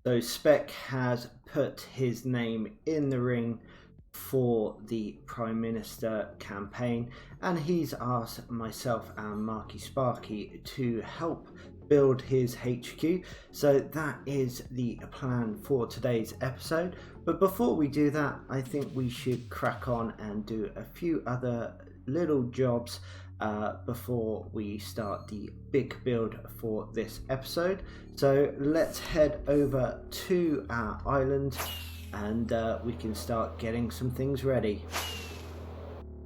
So Spec has put his name in the ring for the Prime Minister campaign, and he's asked myself and Marki Sparki to help build his HQ. So that is the plan for today's episode. But before we do that, I think we should crack on and do a few other little jobs before we start the big build for this episode. So let's head over to our island and we can start getting some things ready.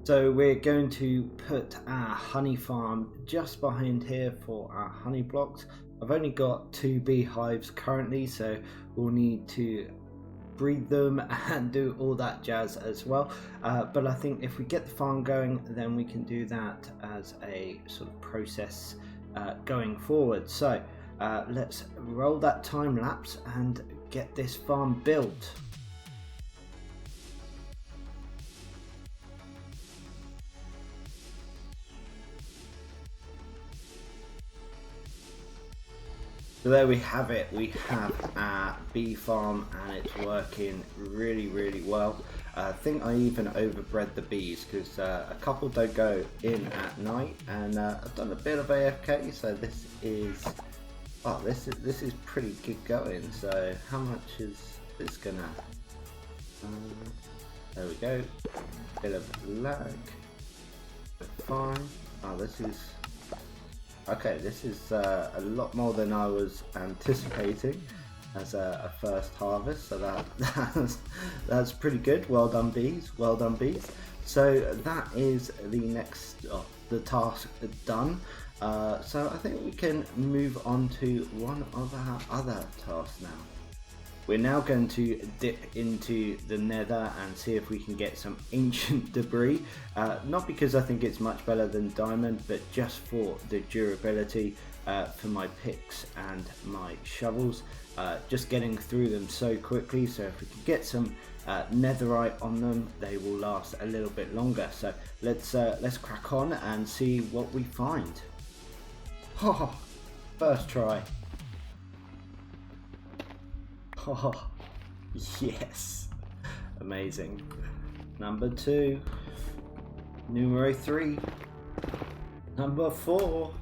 So we're going to put our honey farm just behind here for our honey blocks. I've only got 2 beehives currently, so we'll need to breed them and do all that jazz as well, but I think if we get the farm going, then we can do that as a sort of process going forward. So let's roll that time lapse and get this farm built. So there we have it. We have our bee farm and it's working really well. I think I even overbred the bees because a couple don't go in at night, and I've done a bit of AFK, so this is pretty good going. So how much is this gonna? There we go. Bit of lag. Fine. Oh, this is. Okay, this is a lot more than I was anticipating as a first harvest, so that's pretty good. Well done, bees. Well done, bees. So that is the next the task done. So I think we can move on to one of our other tasks now. We're now going to dip into the Nether and see if we can get some ancient debris. Not because I think it's much better than diamond, but just for the durability for my picks and my shovels. Just getting through them so quickly, so if we can get some netherite on them, they will last a little bit longer. So let's crack on and see what we find. Oh, first try. Oh, yes. Amazing. Number 2. Numero 3. Number 4.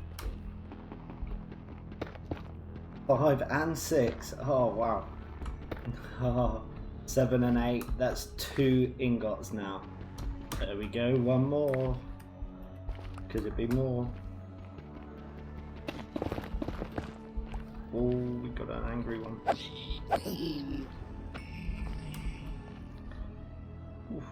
5 and 6. Oh, wow. Oh, 7 and 8. That's 2 ingots now. There we go. One more. Could it be more? Oh, we got an angry one. Oof.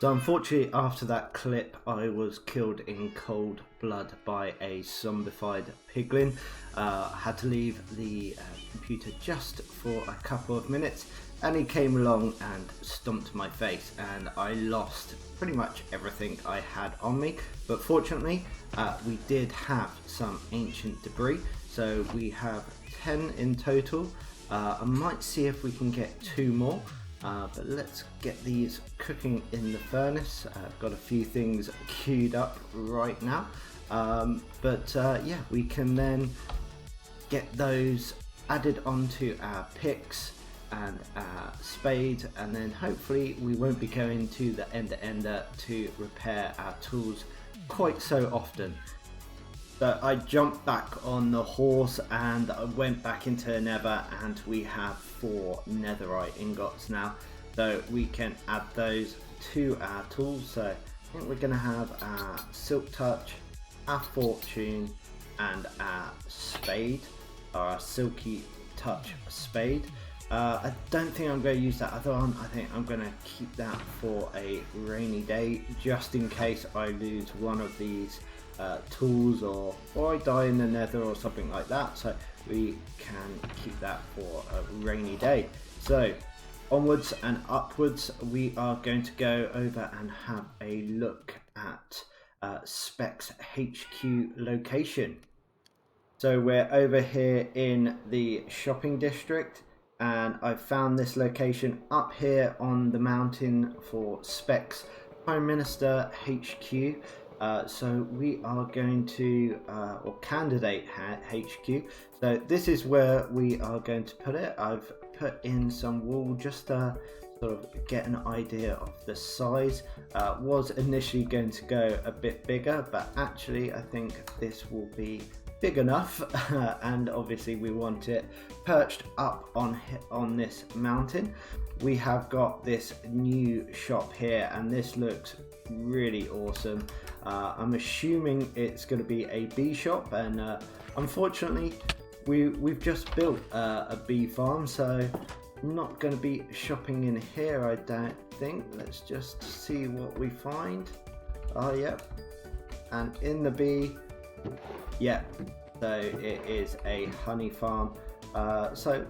So unfortunately, after that clip, I was killed in cold blood by a zombified piglin. Had to leave the computer just for a couple of minutes, and he came along and stomped my face, and I lost pretty much everything I had on me. But fortunately, we did have some ancient debris, so we have 10 in total. I might see if we can get 2 more. But let's get these cooking in the furnace. I've got a few things queued up right now, yeah, we can then get those added onto our picks and our spade, and then hopefully we won't be going to the ender to repair our tools quite so often. So I jumped back on the horse and I went back into Nether, and we have 4 netherite ingots now. So we can add those to our tools. So I think we're going to have our silk touch, our fortune, and our spade, our silky touch spade. I don't think I'm going to use that other one. I think I'm going to keep that for a rainy day, just in case I lose one of these tools or I die in the nether or something like that. So we can keep that for a rainy day. So onwards and upwards, we are going to go over and have a look at Spec's HQ location. So we're over here in the shopping district, and I found this location up here on the mountain for Spec's Prime Minister HQ. So we are going to, or candidate HQ. So this is where we are going to put it. I've put in some wool just to sort of get an idea of the size. Was initially going to go a bit bigger, but actually I think this will be big enough. And obviously we want it perched up on this mountain. We have got this new shop here, and this looks really awesome. I'm assuming it's going to be a bee shop, and unfortunately we've just built a bee farm, so I'm not going to be shopping in here, I don't think. Let's just see what we find. Oh, yep. And in the bee, yep. So it is a honey farm. So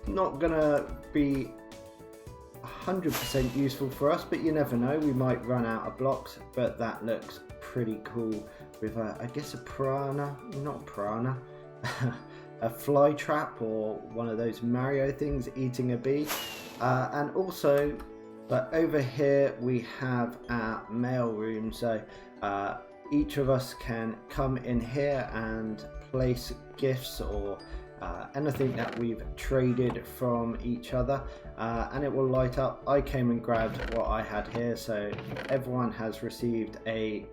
not going to be 100% useful for us, but you never know, we might run out of blocks. But that looks pretty cool with I guess a piranha, not piranha, a fly trap, or one of those Mario things eating a bee. And also, but over here we have our mail room, so each of us can come in here and place gifts or anything that we've traded from each other, and it will light up. I came and grabbed what I had here, so everyone has received a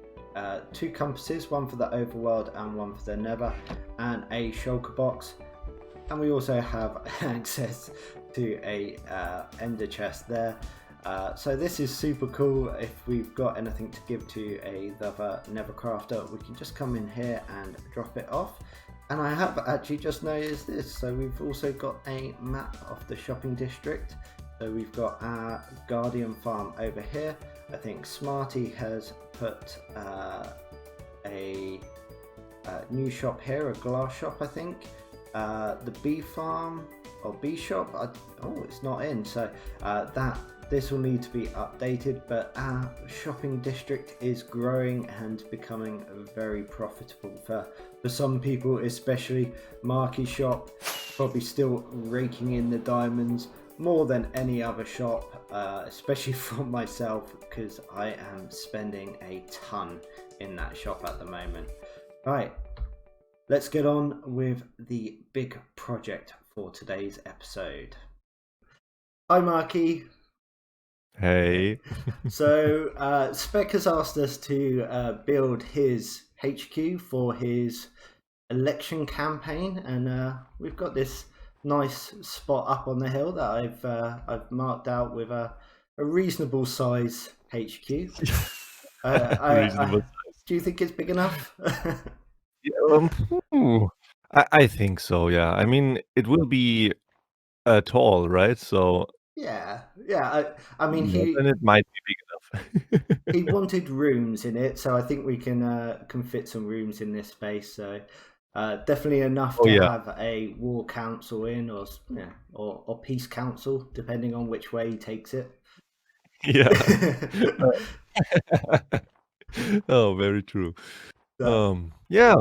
2 compasses, one for the overworld and one for the nether, and a shulker box. And we also have access to a ender chest there. So this is super cool. If we've got anything to give to another NeverCrafter, we can just come in here and drop it off. And I have actually just noticed this, so we've also got a map of the shopping district. So we've got our Guardian farm over here. I think Smarty has put a new shop here, a glass shop, I think. The bee farm or bee shop, oh, it's not in, so this will need to be updated. But our shopping district is growing and becoming very profitable for some people, especially Marki shop, probably still raking in the diamonds more than any other shop, especially for myself, because I am spending a ton in that shop at the moment. Right, let's get on with the big project for today's episode. Hi Marki. Hey. So Spec has asked us to build his HQ for his election campaign, and we've got this nice spot up on the hill that I've marked out with a reasonable size HQ. Reasonable size. Do you think it's big enough? I think so, yeah. I mean, it will be tall, right? So yeah. I mean, then it might be big enough. he wanted rooms in it, so I think we can fit some rooms in this space. So definitely enough to have a war council in, or peace council, depending on which way he takes it. Yeah. Oh, very true. Yeah.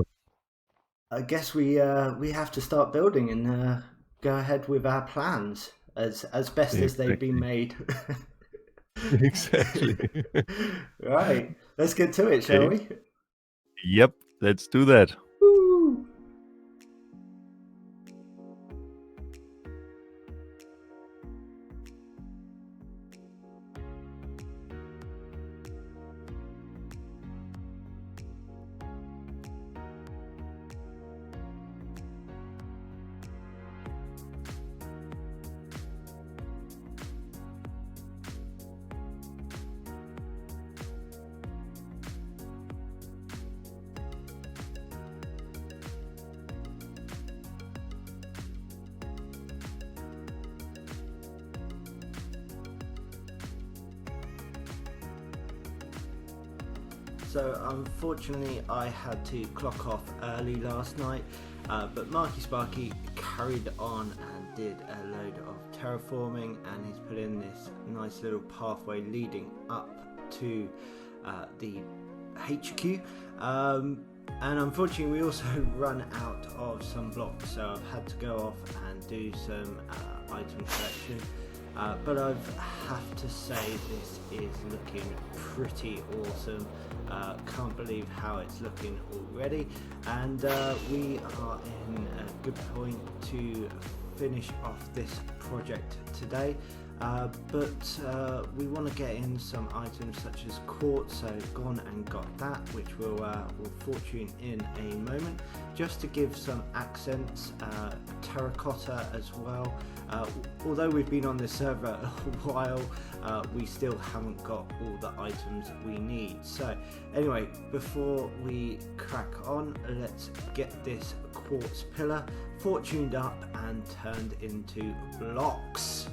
I guess we have to start building and go ahead with our plans as best as they've been made. Exactly. Right, let's get to it, shall we? Yep, let's do that. Woo. So unfortunately I had to clock off early last night, but Marki Sparki carried on and did a load of terraforming, and he's put in this nice little pathway leading up to the HQ. And unfortunately we also run out of some blocks, so I've had to go off and do some item collection. but I have to say this is looking pretty awesome. Can't believe how it's looking already, and we are in a good point to finish off this project today. But we want to get in some items such as quartz, so gone and got that, which we'll fortune in a moment, just to give some accents. Terracotta as well. Although we've been on this server a while, we still haven't got all the items we need. So anyway, before we crack on, let's get this quartz pillar fortuned up and turned into blocks.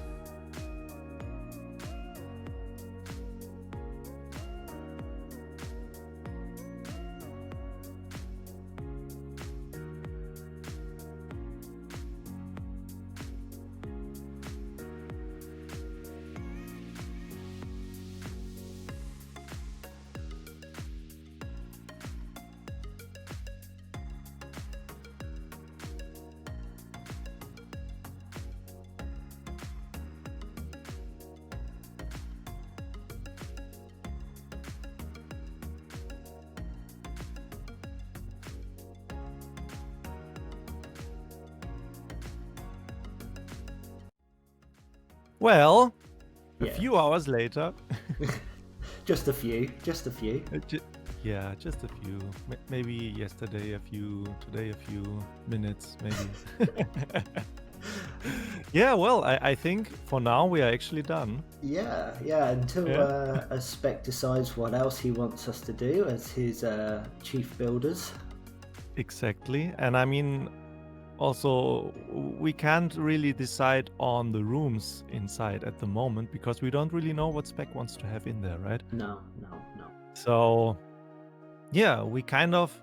Well, a Yeah. few hours later. Just a few. Just a few. Yeah, just a few. Maybe yesterday a few, today a few minutes, maybe. Yeah, well, I think for now we are actually done. Yeah, until a Spec decides what else he wants us to do as his chief builders. Exactly. And I mean, also, we can't really decide on the rooms inside at the moment because we don't really know what Spec wants to have in there, right? No. So, yeah, we kind of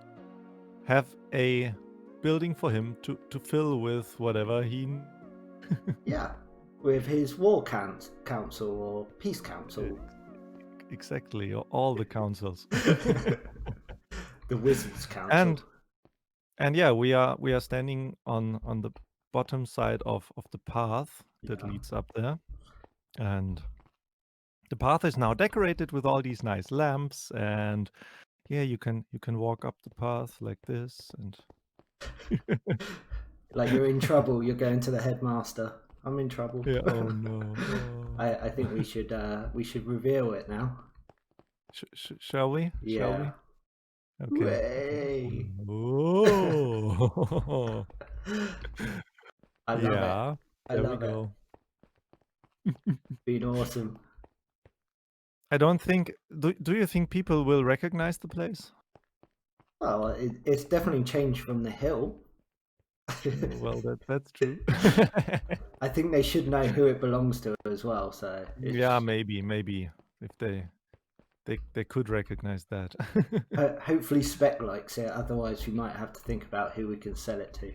have a building for him to fill with whatever he... Yeah, with his war council or peace council. Exactly, all the councils. The wizards council. And yeah, we are standing on the bottom side of the path that leads up there, and the path is now decorated with all these nice lamps, and yeah, you can walk up the path like this, and like you're in trouble. You're going to the headmaster. I'm in trouble. yeah. Oh no. I think we should reveal it now. Shall we? Yeah. Shall we? Okay. Way. Oh. I love Yeah. it. There we go. Been awesome. I don't think. Do you think people will recognize the place? Well, it's definitely changed from the hill. Well, that's true. I think they should know who it belongs to as well. So yeah, maybe if they could recognize that. Hopefully Spec likes it. Otherwise, we might have to think about who we can sell it to.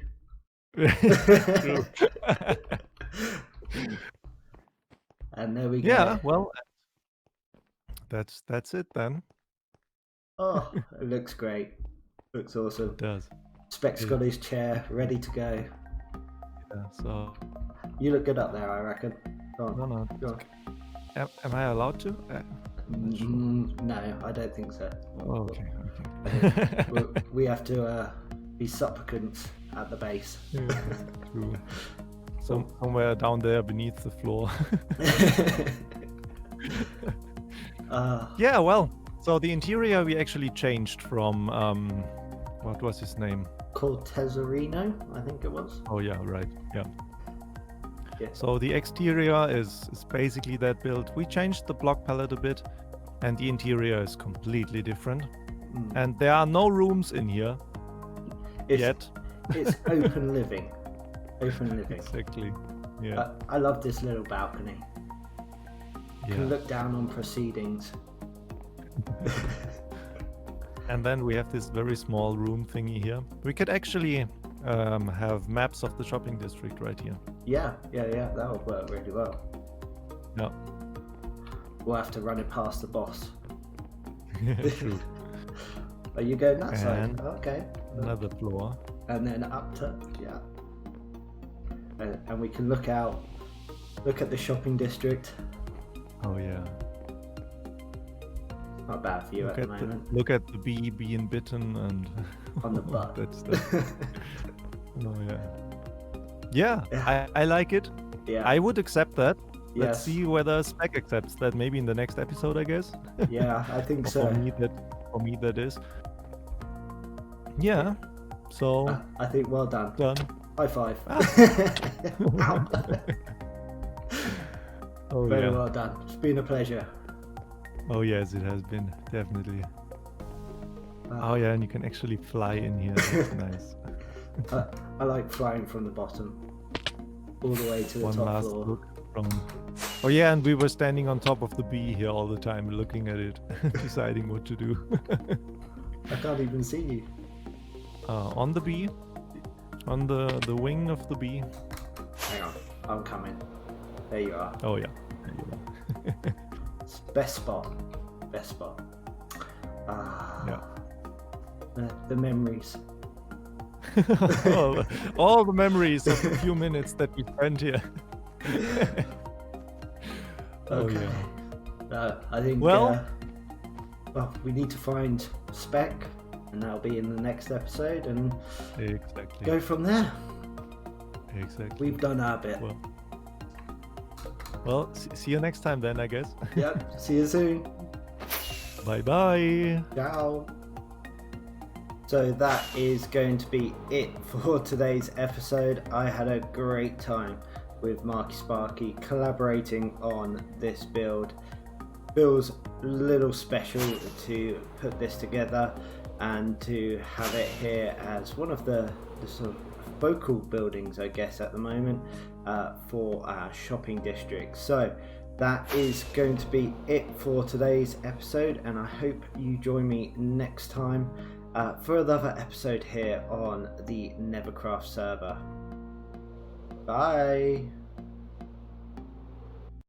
True. And there we go. Yeah, well, that's it then. Oh, it looks great. Looks awesome. It does. Spec's got his chair ready to go. Yeah, so you look good up there, I reckon. Go on. No. Go on. Am I allowed to? No, I don't think so. Oh, okay. We have to be supplicants at the base. Yeah, true. Somewhere down there beneath the floor. Yeah, well, so the interior we actually changed from what was his name? Called Tesorino, I think it was. Oh yeah, right. Yeah. So the exterior is basically that build. We changed the block palette a bit, and the interior is completely different. And there are no rooms in here yet. It's open living. Open living. Exactly. Yeah. I love this little balcony. You can Yeah. look down on proceedings. And then we have this very small room thingy here. We could actually have maps of the shopping district right here. Yeah, that would work really well. Yeah. We'll have to run it past the boss. True. Are you going that side? And Okay. another floor. And then up to, yeah. And we can look out Look at the shopping district. Oh yeah. Not bad for you at the moment. Look at the bee being bitten and On the butt. That's oh yeah. Yeah, I like it. Yeah. I would accept that. Yes. Let's see whether Spec accepts that. Maybe in the next episode, I guess. Yeah, I think so. For me, that is. Yeah. So. I think well done. Done. High five. Oh, Very yeah. well done. It's been a pleasure. Oh yes, it has been, definitely. Oh yeah, and you can actually fly in here. That's nice. I like flying from the bottom all the way to the One top last floor. look from. Oh yeah, and we were standing on top of the bee here all the time, looking at it, deciding what to do. I can't even see you. On the bee, on the wing of the bee. Hang on, I'm coming. There you are. Oh yeah. There you are. Best spot. Best spot. Yeah. The memories. all the memories of the few minutes that we spent here. Oh Okay. yeah. No, I think. Well, we need to find Spec, and that'll be in the next episode, and exactly. go from there. Exactly. We've done our bit. Well, see you next time then, I guess. Yep. See you soon. Bye bye. Ciao. So that is going to be it for today's episode. I had a great time with Marki Sparki collaborating on this build. Feels a little special to put this together and to have it here as one of the sort of focal buildings, I guess, at the moment for our shopping district. So that is going to be it for today's episode, and I hope you join me next time for another episode here on the NeverCraft server. Bye.